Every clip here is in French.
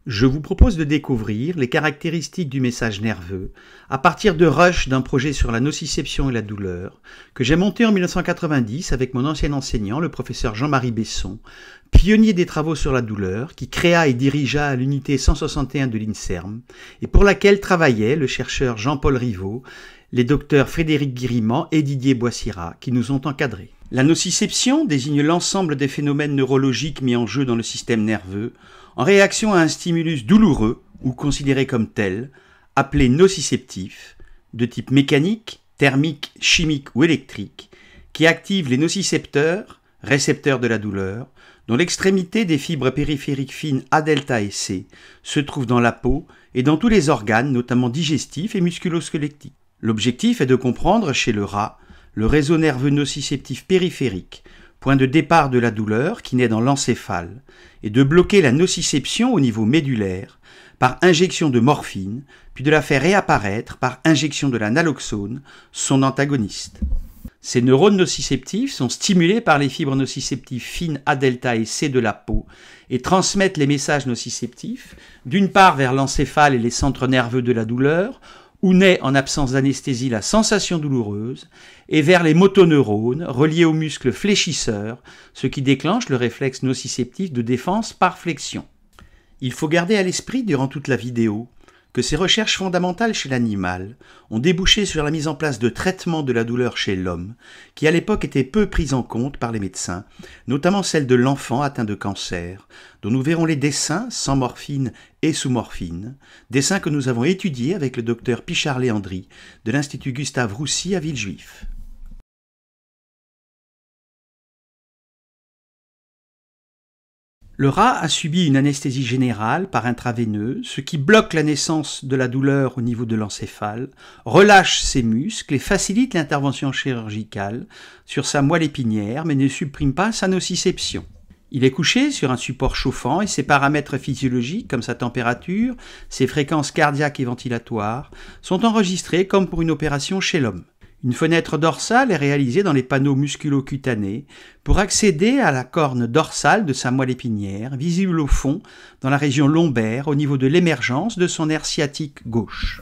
Je vous propose de découvrir les caractéristiques du message nerveux à partir de rushs d'un projet sur la nociception et la douleur que j'ai monté en 1990 avec mon ancien enseignant, le professeur Jean-Marie Besson, pionnier des travaux sur la douleur, qui créa et dirigea l'unité 161 de l'INSERM et pour laquelle travaillaient le chercheur Jean-Paul Rivaud, les docteurs Frédéric Guirimand et Didier Boissira qui nous ont encadrés. La nociception désigne l'ensemble des phénomènes neurologiques mis en jeu dans le système nerveux en réaction à un stimulus douloureux ou considéré comme tel, appelé nociceptif, de type mécanique, thermique, chimique ou électrique, qui active les nocicepteurs, récepteurs de la douleur, dont l'extrémité des fibres périphériques fines A delta et C se trouve dans la peau et dans tous les organes, notamment digestifs et musculo-squelettiques. L'objectif est de comprendre chez le rat le réseau nerveux nociceptif périphérique, point de départ de la douleur qui naît dans l'encéphale, et de bloquer la nociception au niveau médulaire par injection de morphine, puis de la faire réapparaître par injection de la naloxone, son antagoniste. Ces neurones nociceptifs sont stimulés par les fibres nociceptives fines A delta et C de la peau et transmettent les messages nociceptifs d'une part vers l'encéphale et les centres nerveux de la douleur, où naît en absence d'anesthésie la sensation douloureuse, et vers les motoneurones reliés aux muscles fléchisseurs, ce qui déclenche le réflexe nociceptif de défense par flexion. Il faut garder à l'esprit durant toute la vidéo que ces recherches fondamentales chez l'animal ont débouché sur la mise en place de traitements de la douleur chez l'homme, qui à l'époque étaient peu pris en compte par les médecins, notamment celle de l'enfant atteint de cancer, dont nous verrons les dessins sans morphine et sous morphine, dessins que nous avons étudiés avec le docteur Pichard-Léandri de l'Institut Gustave Roussy à Villejuif. Le rat a subi une anesthésie générale par intraveineux, ce qui bloque la naissance de la douleur au niveau de l'encéphale, relâche ses muscles et facilite l'intervention chirurgicale sur sa moelle épinière, mais ne supprime pas sa nociception. Il est couché sur un support chauffant et ses paramètres physiologiques, comme sa température, ses fréquences cardiaques et ventilatoires, sont enregistrés comme pour une opération chez l'homme. Une fenêtre dorsale est réalisée dans les panneaux musculo-cutanés pour accéder à la corne dorsale de sa moelle épinière, visible au fond dans la région lombaire au niveau de l'émergence de son nerf sciatique gauche.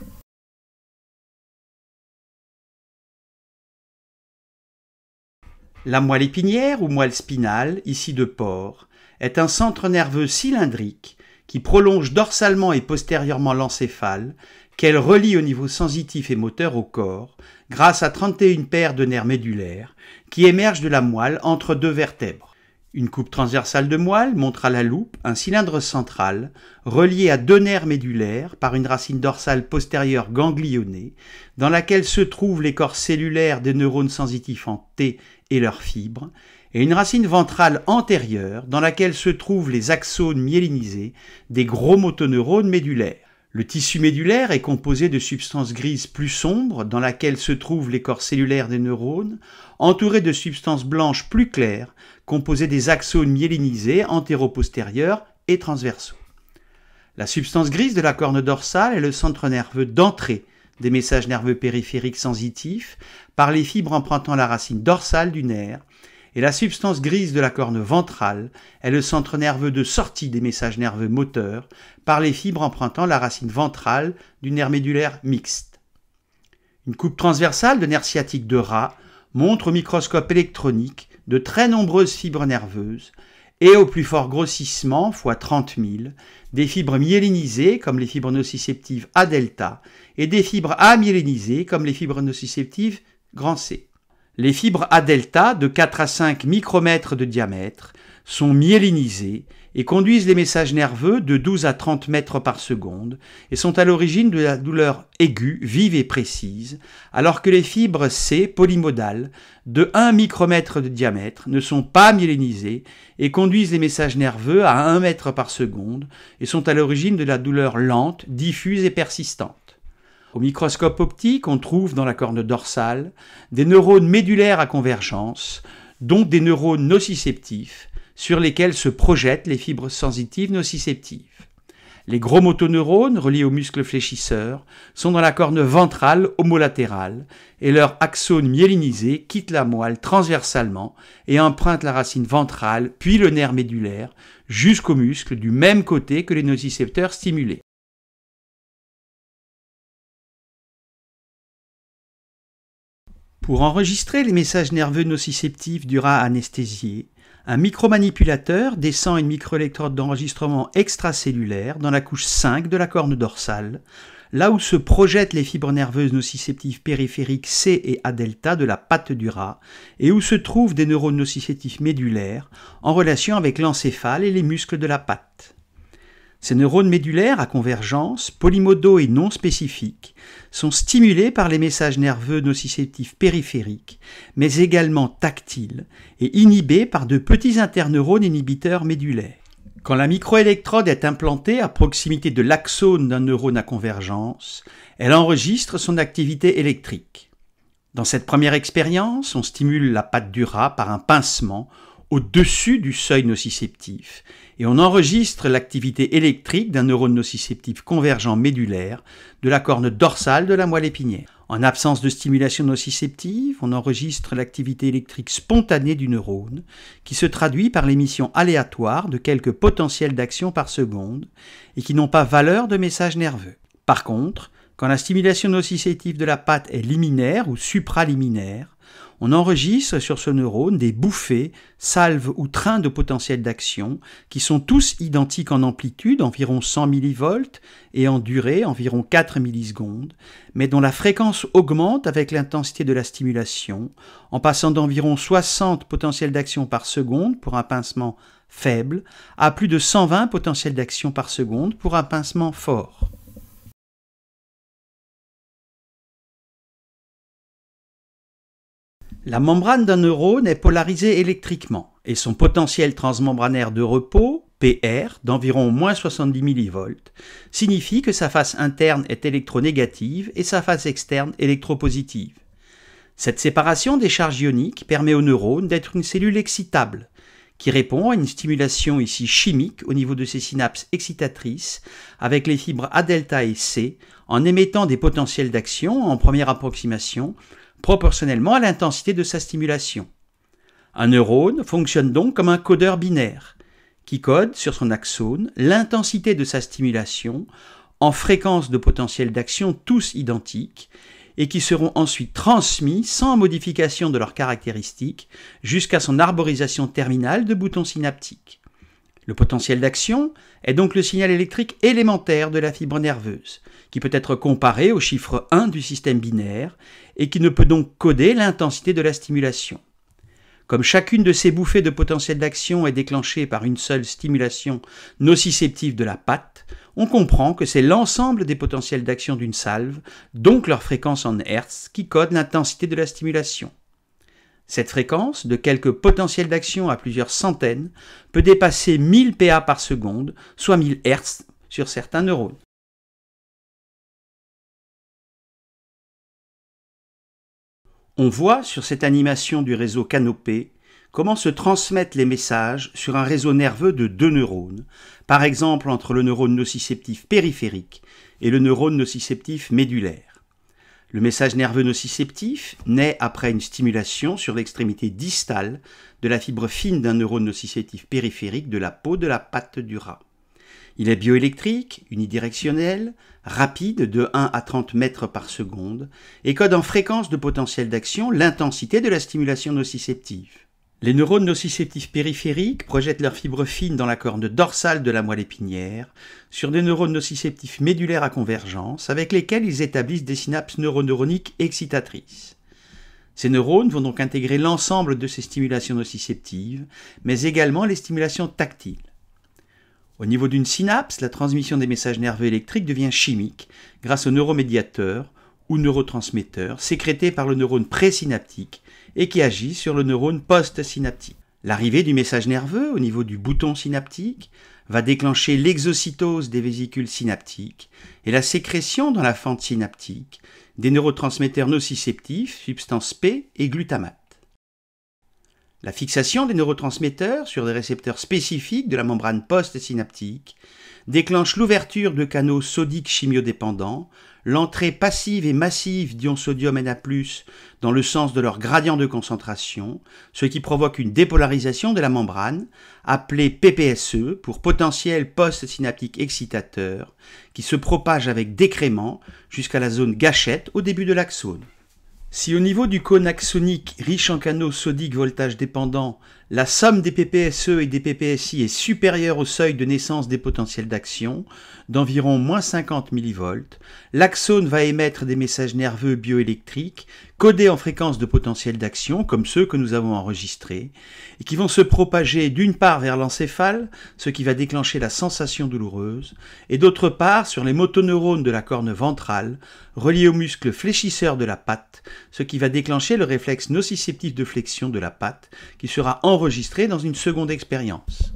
La moelle épinière ou moelle spinale, ici de porc, est un centre nerveux cylindrique qui prolonge dorsalement et postérieurement l'encéphale, qu'elle relie au niveau sensitif et moteur au corps, grâce à 31 paires de nerfs médulaires qui émergent de la moelle entre deux vertèbres. Une coupe transversale de moelle montre à la loupe un cylindre central relié à deux nerfs médulaires par une racine dorsale postérieure ganglionnée, dans laquelle se trouvent les corps cellulaires des neurones sensitifs en T et leurs fibres, et une racine ventrale antérieure dans laquelle se trouvent les axones myélinisés des gros motoneurones médulaires. Le tissu médulaire est composé de substances grises plus sombres dans laquelle se trouvent les corps cellulaires des neurones, entourés de substances blanches plus claires composées des axones myélinisés antéro-postérieurs et transversaux. La substance grise de la corne dorsale est le centre nerveux d'entrée des messages nerveux périphériques sensitifs par les fibres empruntant la racine dorsale du nerf, et la substance grise de la corne ventrale est le centre nerveux de sortie des messages nerveux moteurs par les fibres empruntant la racine ventrale du nerf médulaire mixte. Une coupe transversale de nerf sciatique de rat montre au microscope électronique de très nombreuses fibres nerveuses et au plus fort grossissement, fois 30 000, des fibres myélinisées comme les fibres nociceptives A delta et des fibres amyélinisées comme les fibres nociceptives grand C. Les fibres A delta de 4 à 5 micromètres de diamètre sont myélinisées et conduisent les messages nerveux de 12 à 30 mètres par seconde et sont à l'origine de la douleur aiguë, vive et précise, alors que les fibres C polymodales de 1 micromètre de diamètre ne sont pas myélinisées et conduisent les messages nerveux à 1 mètre par seconde et sont à l'origine de la douleur lente, diffuse et persistante. Au microscope optique, on trouve dans la corne dorsale des neurones médulaires à convergence, dont des neurones nociceptifs, sur lesquels se projettent les fibres sensitives nociceptives. Les gros motoneurones, reliés aux muscles fléchisseurs, sont dans la corne ventrale homolatérale et leur axone myélinisé quitte la moelle transversalement et emprunte la racine ventrale puis le nerf médulaire jusqu'au muscle du même côté que les nocicepteurs stimulés. Pour enregistrer les messages nerveux nociceptifs du rat anesthésié, un micromanipulateur descend une microélectrode d'enregistrement extracellulaire dans la couche 5 de la corne dorsale, là où se projettent les fibres nerveuses nociceptives périphériques C et A delta de la patte du rat et où se trouvent des neurones nociceptifs médulaires en relation avec l'encéphale et les muscles de la patte. Ces neurones médulaires à convergence, polymodaux et non spécifiques, sont stimulés par les messages nerveux nociceptifs périphériques, mais également tactiles, et inhibés par de petits interneurones inhibiteurs médulaires. Quand la microélectrode est implantée à proximité de l'axone d'un neurone à convergence, elle enregistre son activité électrique. Dans cette première expérience, on stimule la patte du rat par un pincement au-dessus du seuil nociceptif et on enregistre l'activité électrique d'un neurone nociceptif convergent médulaire de la corne dorsale de la moelle épinière. En absence de stimulation nociceptive, on enregistre l'activité électrique spontanée du neurone qui se traduit par l'émission aléatoire de quelques potentiels d'action par seconde et qui n'ont pas valeur de message nerveux. Par contre, quand la stimulation nociceptive de la patte est liminaire ou supraliminaire, on enregistre sur ce neurone des bouffées, salves ou trains de potentiel d'action qui sont tous identiques en amplitude, environ 100 mV, et en durée, environ 4 millisecondes, mais dont la fréquence augmente avec l'intensité de la stimulation, en passant d'environ 60 potentiels d'action par seconde pour un pincement faible à plus de 120 potentiels d'action par seconde pour un pincement fort. La membrane d'un neurone est polarisée électriquement et son potentiel transmembranaire de repos, PR, d'environ moins 70 mV, signifie que sa face interne est électronégative et sa face externe électropositive. Cette séparation des charges ioniques permet au neurone d'être une cellule excitable, qui répond à une stimulation ici chimique au niveau de ses synapses excitatrices avec les fibres A delta et C en émettant des potentiels d'action en première approximation proportionnellement à l'intensité de sa stimulation. Un neurone fonctionne donc comme un codeur binaire, qui code sur son axone l'intensité de sa stimulation en fréquences de potentiel d'action tous identiques et qui seront ensuite transmis sans modification de leurs caractéristiques jusqu'à son arborisation terminale de boutons synaptiques. Le potentiel d'action est donc le signal électrique élémentaire de la fibre nerveuse, qui peut être comparé au chiffre 1 du système binaire et qui ne peut donc coder l'intensité de la stimulation. Comme chacune de ces bouffées de potentiel d'action est déclenchée par une seule stimulation nociceptive de la patte, on comprend que c'est l'ensemble des potentiels d'action d'une salve, donc leur fréquence en Hertz, qui code l'intensité de la stimulation. Cette fréquence, de quelques potentiels d'action à plusieurs centaines, peut dépasser 1000 PA par seconde, soit 1000 Hz sur certains neurones. On voit sur cette animation du réseau canopé comment se transmettent les messages sur un réseau nerveux de deux neurones, par exemple entre le neurone nociceptif périphérique et le neurone nociceptif médulaire. Le message nerveux nociceptif naît après une stimulation sur l'extrémité distale de la fibre fine d'un neurone nociceptif périphérique de la peau de la patte du rat. Il est bioélectrique, unidirectionnel, rapide de 1 à 30 mètres par seconde et code en fréquence de potentiel d'action l'intensité de la stimulation nociceptive. Les neurones nociceptifs périphériques projettent leurs fibres fines dans la corne dorsale de la moelle épinière sur des neurones nociceptifs médulaires à convergence avec lesquels ils établissent des synapses neuroneuroniques excitatrices. Ces neurones vont donc intégrer l'ensemble de ces stimulations nociceptives, mais également les stimulations tactiles. Au niveau d'une synapse, la transmission des messages nerveux électriques devient chimique grâce aux neuromédiateurs ou neurotransmetteurs sécrétés par le neurone présynaptique et qui agit sur le neurone postsynaptique. L'arrivée du message nerveux au niveau du bouton synaptique va déclencher l'exocytose des vésicules synaptiques et la sécrétion dans la fente synaptique des neurotransmetteurs nociceptifs, substance P et glutamate. La fixation des neurotransmetteurs sur des récepteurs spécifiques de la membrane postsynaptique déclenche l'ouverture de canaux sodiques chimiodépendants, l'entrée passive et massive d'ions sodium Na+, dans le sens de leur gradient de concentration, ce qui provoque une dépolarisation de la membrane, appelée PPSE pour potentiel post-synaptique excitateur, qui se propage avec décrément jusqu'à la zone gâchette au début de l'axone. Si au niveau du cône axonique riche en canaux sodiques voltage dépendants, la somme des PPSE et des PPSI est supérieure au seuil de naissance des potentiels d'action, d'environ moins 50 mV, l'axone va émettre des messages nerveux bioélectriques codés en fréquence de potentiel d'action, comme ceux que nous avons enregistrés, et qui vont se propager d'une part vers l'encéphale, ce qui va déclencher la sensation douloureuse, et d'autre part sur les motoneurones de la corne ventrale, reliés au muscle fléchisseur de la patte, ce qui va déclencher le réflexe nociceptif de flexion de la patte, qui sera enregistré dans une seconde expérience.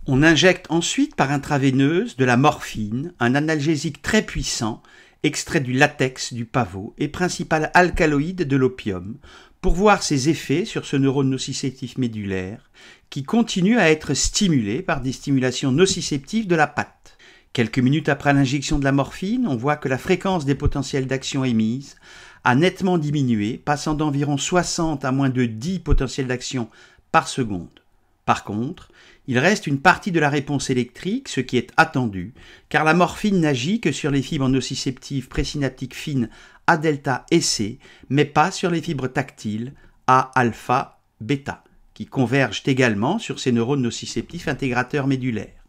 On injecte ensuite par intraveineuse de la morphine, un analgésique très puissant, extrait du latex du pavot et principal alcaloïde de l'opium, pour voir ses effets sur ce neurone nociceptif médulaire, qui continue à être stimulé par des stimulations nociceptives de la patte. Quelques minutes après l'injection de la morphine, on voit que la fréquence des potentiels d'action émises a nettement diminué, passant d'environ 60 à moins de 10 potentiels d'action par seconde. Par contre, il reste une partie de la réponse électrique, ce qui est attendu, car la morphine n'agit que sur les fibres nociceptives présynaptiques fines A delta et C, mais pas sur les fibres tactiles A alpha bêta, qui convergent également sur ces neurones nociceptifs intégrateurs médulaires.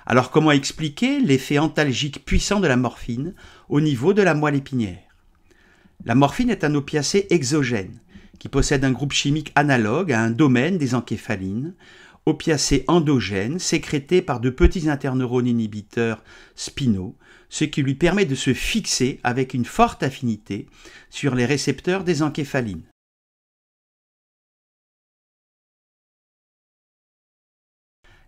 Alors comment expliquer l'effet antalgique puissant de la morphine au niveau de la moelle épinière? La morphine est un opiacé exogène, qui possède un groupe chimique analogue à un domaine des encéphalines, opiacé endogène sécrété par de petits interneurones inhibiteurs spinaux, ce qui lui permet de se fixer avec une forte affinité sur les récepteurs des encéphalines.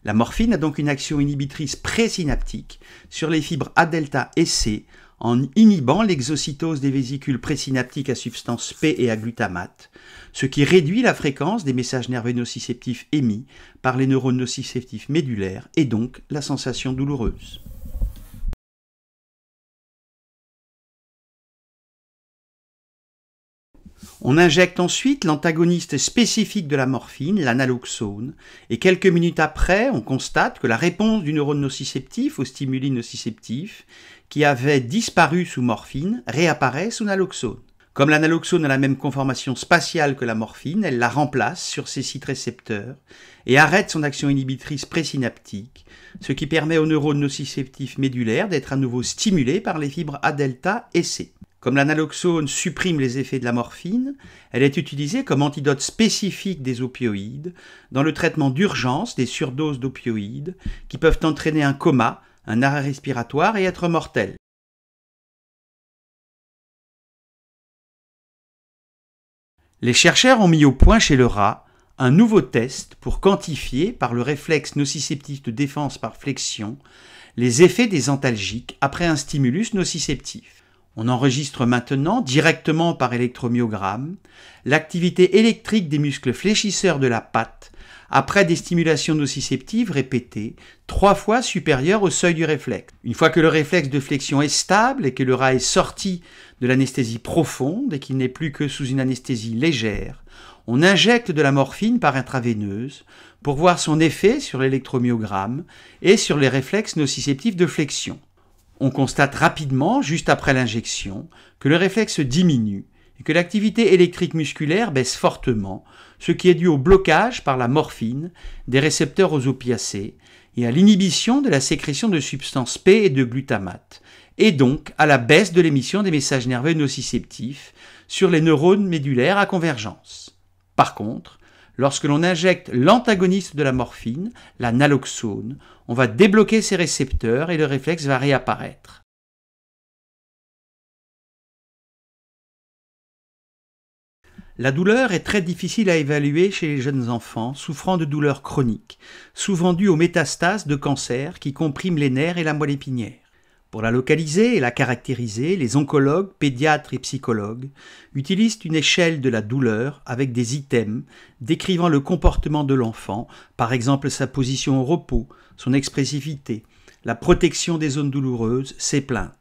La morphine a donc une action inhibitrice présynaptique sur les fibres A delta et C en inhibant l'exocytose des vésicules présynaptiques à substance P et à glutamate, ce qui réduit la fréquence des messages nerveux nociceptifs émis par les neurones nociceptifs médulaires et donc la sensation douloureuse. On injecte ensuite l'antagoniste spécifique de la morphine, l'analoxone, et quelques minutes après, on constate que la réponse du neurone nociceptif au stimuli nociceptif, qui avait disparu sous morphine, réapparaît sous naloxone. Comme l'analoxone a la même conformation spatiale que la morphine, elle la remplace sur ses sites récepteurs et arrête son action inhibitrice présynaptique, ce qui permet aux neurones nociceptifs médulaires d'être à nouveau stimulés par les fibres A delta et C. Comme l'analoxone supprime les effets de la morphine, elle est utilisée comme antidote spécifique des opioïdes dans le traitement d'urgence des surdoses d'opioïdes qui peuvent entraîner un coma, un arrêt respiratoire et être mortels. Les chercheurs ont mis au point chez le rat un nouveau test pour quantifier, par le réflexe nociceptif de défense par flexion, les effets des antalgiques après un stimulus nociceptif. On enregistre maintenant, directement par électromyogramme, l'activité électrique des muscles fléchisseurs de la patte après des stimulations nociceptives répétées 3 fois supérieures au seuil du réflexe. Une fois que le réflexe de flexion est stable et que le rat est sorti de l'anesthésie profonde et qu'il n'est plus que sous une anesthésie légère, on injecte de la morphine par intraveineuse pour voir son effet sur l'électromyogramme et sur les réflexes nociceptifs de flexion. On constate rapidement, juste après l'injection, que le réflexe diminue et que l'activité électrique musculaire baisse fortement, ce qui est dû au blocage par la morphine des récepteurs aux opiacés et à l'inhibition de la sécrétion de substances P et de glutamate, et donc à la baisse de l'émission des messages nerveux nociceptifs sur les neurones médulaires à convergence. Par contre, lorsque l'on injecte l'antagoniste de la morphine, la naloxone, on va débloquer ces récepteurs et le réflexe va réapparaître. La douleur est très difficile à évaluer chez les jeunes enfants souffrant de douleurs chroniques, souvent dues aux métastases de cancer qui compriment les nerfs et la moelle épinière. Pour la localiser et la caractériser, les oncologues, pédiatres et psychologues utilisent une échelle de la douleur avec des items décrivant le comportement de l'enfant, par exemple sa position au repos, son expressivité, la protection des zones douloureuses, ses plaintes.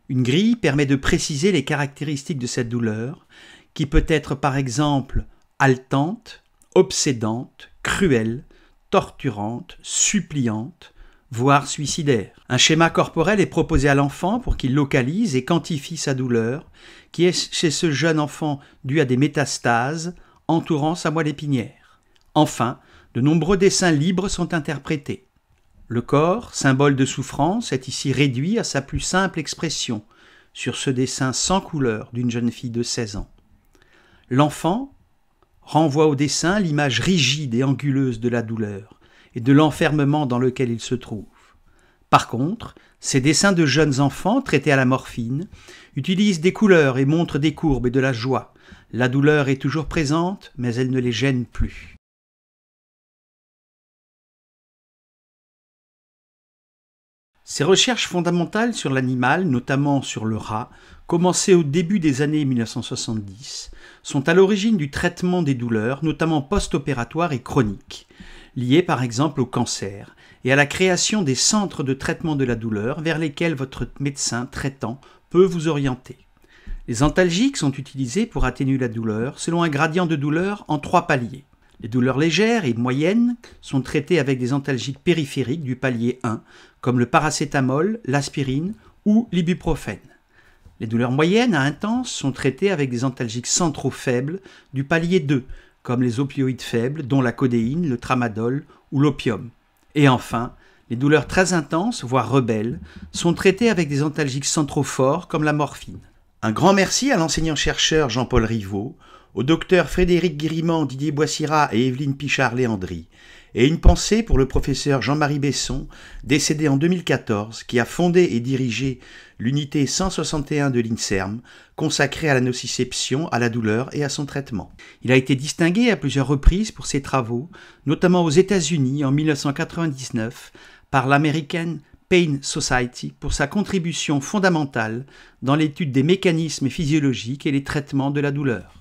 Une grille permet de préciser les caractéristiques de cette douleur, qui peut être par exemple haletante, obsédante, cruelle, torturante, suppliante, voire suicidaire. Un schéma corporel est proposé à l'enfant pour qu'il localise et quantifie sa douleur, qui est chez ce jeune enfant due à des métastases entourant sa moelle épinière. Enfin, de nombreux dessins libres sont interprétés. Le corps, symbole de souffrance, est ici réduit à sa plus simple expression, sur ce dessin sans couleur d'une jeune fille de 16 ans. L'enfant renvoie au dessin l'image rigide et anguleuse de la douleur et de l'enfermement dans lequel il se trouve. Par contre, ces dessins de jeunes enfants traités à la morphine utilisent des couleurs et montrent des courbes et de la joie. La douleur est toujours présente, mais elle ne les gêne plus. Ces recherches fondamentales sur l'animal, notamment sur le rat, commencées au début des années 1970, sont à l'origine du traitement des douleurs, notamment post-opératoires et chroniques, liées par exemple au cancer, et à la création des centres de traitement de la douleur vers lesquels votre médecin traitant peut vous orienter. Les antalgiques sont utilisés pour atténuer la douleur selon un gradient de douleur en 3 paliers. Les douleurs légères et moyennes sont traitées avec des antalgiques périphériques du palier 1, comme le paracétamol, l'aspirine ou l'ibuprofène. Les douleurs moyennes à intenses sont traitées avec des antalgiques centraux faibles du palier 2, comme les opioïdes faibles, dont la codéine, le tramadol ou l'opium. Et enfin, les douleurs très intenses, voire rebelles, sont traitées avec des antalgiques centraux forts, comme la morphine. Un grand merci à l'enseignant-chercheur Jean-Paul Rivaud, au docteur Frédéric Guirimand, Didier Boissira et Evelyne Pichard-Léandry, et une pensée pour le professeur Jean-Marie Besson, décédé en 2014, qui a fondé et dirigé l'unité 161 de l'INSERM, consacrée à la nociception, à la douleur et à son traitement. Il a été distingué à plusieurs reprises pour ses travaux, notamment aux États-Unis en 1999 par l'American Pain Society pour sa contribution fondamentale dans l'étude des mécanismes physiologiques et les traitements de la douleur.